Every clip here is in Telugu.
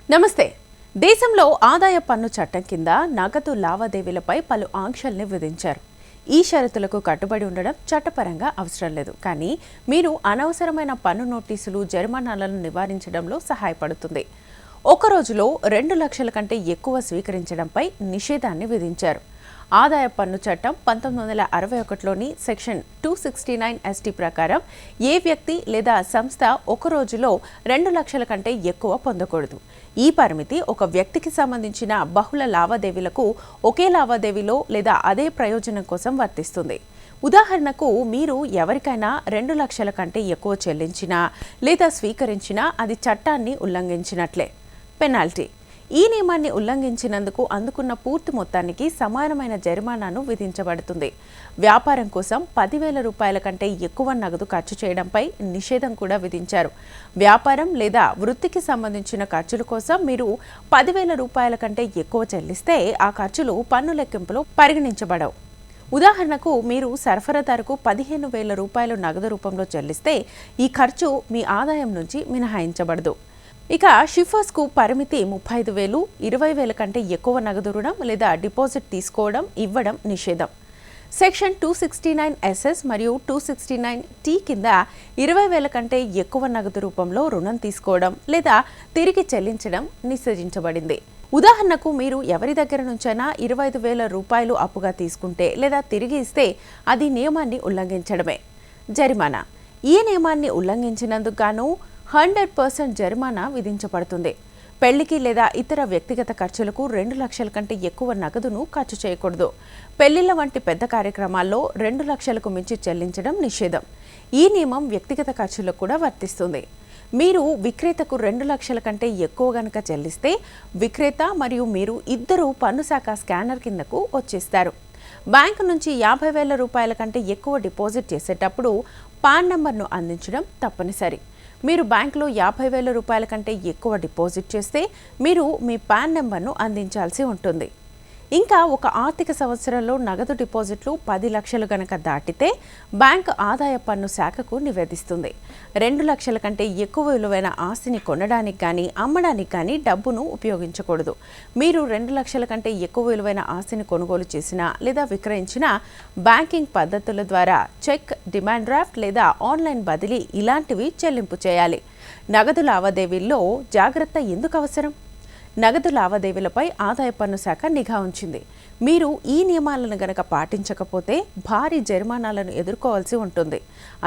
నమస్తే. దేశంలో ఆదాయ పన్ను చట్టం కింద నగదు లావాదేవీలపై పలు ఆంక్షల్ని విధించారు. ఈ షరతులకు కట్టుబడి ఉండడం చట్టపరంగా అవసరం లేదు, కానీ మీరు అనవసరమైన పన్ను నోటీసులు, జరిమానాలను నివారించడంలో సహాయపడుతుంది. ఒక రోజులో 2 లక్షల కంటే ఎక్కువ స్వీకరించడంపై నిషేధాన్ని విధించారు. ఆదాయ పన్ను చట్టం 1961లోని సెక్షన్ 269 ST ప్రకారం ఏ వ్యక్తి లేదా సంస్థ ఒక రోజులో 2 లక్షల కంటే ఎక్కువ పొందకూడదు. ఈ పరిమితి ఒక వ్యక్తికి సంబంధించిన బహుళ లావాదేవీలకు ఒకే లావాదేవీలో లేదా అదే ప్రయోజనం కోసం వర్తిస్తుంది. ఉదాహరణకు, మీరు ఎవరికైనా 2 లక్షల కంటే ఎక్కువ చెల్లించినా లేదా స్వీకరించినా అది చట్టాన్ని ఉల్లంఘించినట్లే. పెనాల్టీ: ఈ నియమాన్ని ఉల్లంఘించినందుకు అందుకున్న పూర్తి మొత్తానికి సమానమైన జరిమానాను విధించబడుతుంది. వ్యాపారం కోసం 10,000 రూపాయల కంటే ఎక్కువ నగదు ఖర్చు చేయడంపై నిషేధం కూడా విధించారు. వ్యాపారం లేదా వృత్తికి సంబంధించిన ఖర్చుల కోసం మీరు 10,000 రూపాయల కంటే ఎక్కువ చెల్లిస్తే ఆ ఖర్చులు పన్ను లెక్కింపులో పరిగణించబడవు. ఉదాహరణకు, మీరు సరఫరాదారుకు 15,000 రూపాయలు నగదు రూపంలో చెల్లిస్తే ఈ ఖర్చు మీ ఆదాయం నుంచి మినహాయించబడదు. ఇక షిఫర్స్కు పరిమితి 35,000, 20,000 కంటే ఎక్కువ నగదు రుణం లేదా డిపాజిట్ తీసుకోవడం, ఇవ్వడం నిషేధం. సెక్షన్ 269 SS మరియు 269 T కింద 20,000 కంటే ఎక్కువ నగదు రూపంలో రుణం తీసుకోవడం లేదా తిరిగి చెల్లించడం నిషేధించబడింది. ఉదాహరణకు, మీరు ఎవరి దగ్గర నుంచైనా 25,000 రూపాయలు అప్పుగా తీసుకుంటే లేదా తిరిగి ఇస్తే అది నియమాన్ని ఉల్లంఘించడమే. జరిమానా: ఈ నియమాన్ని ఉల్లంఘించినందుకు గాను 100% జరిమానా విధించబడుతుంది. పెళ్లికి లేదా ఇతర వ్యక్తిగత ఖర్చులకు 2 లక్షల కంటే ఎక్కువ నగదును ఖర్చు చేయకూడదు. పెళ్లిళ్ల వంటి పెద్ద కార్యక్రమాల్లో 2 లక్షలకు మించి చెల్లించడం నిషేధం. ఈ నియమం వ్యక్తిగత ఖర్చులకు కూడా వర్తిస్తుంది. మీరు విక్రేతకు 2 లక్షల కంటే ఎక్కువ గనక చెల్లిస్తే విక్రేత మరియు మీరు ఇద్దరూ పన్ను శాఖ స్కానర్ కిందకు వచ్చేస్తారు. బ్యాంకు నుంచి 50,000 రూపాయల కంటే ఎక్కువ డిపాజిట్ చేసేటప్పుడు పాన్ నంబర్ను అందించడం తప్పనిసరి. మీరు బ్యాంకులో 50,000 రూపాయల కంటే ఎక్కువ డిపాజిట్ చేస్తే మీరు మీ పాన్ నెంబర్ను అందించాల్సి ఉంటుంది. ఇంకా ఒక ఆర్థిక సంవత్సరంలో నగదు డిపాజిట్లు 10 లక్షలు గనక దాటితే బ్యాంక్ ఆదాయ పన్ను శాఖకు నివేదిస్తుంది. 2 లక్షల కంటే ఎక్కువ విలువైన ఆస్తిని కొనడానికి కానీ అమ్మడానికి కానీ డబ్బును ఉపయోగించకూడదు. మీరు 2 లక్షల కంటే ఎక్కువ విలువైన ఆస్తిని కొనుగోలు చేసినా లేదా విక్రయించినా బ్యాంకింగ్ పద్ధతుల ద్వారా చెక్, డిమాండ్ డ్రాఫ్ట్ లేదా ఆన్లైన్ బదిలీ ఇలాంటివి చెల్లింపు చేయాలి. నగదు లావాదేవీల్లో జాగ్రత్త ఎందుకు అవసరం? నగదు లావాదేవీలపై ఆదాయ పన్ను శాఖ నిఘా ఉంచింది. మీరు ఈ నియమాలను గనక పాటించకపోతే భారీ జరిమానాలను ఎదుర్కోవాల్సి ఉంటుంది.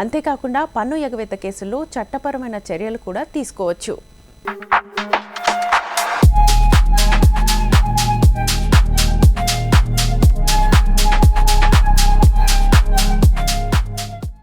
అంతేకాకుండా పన్ను ఎగవేత కేసుల్లో చట్టపరమైన చర్యలు కూడా తీసుకోవచ్చు.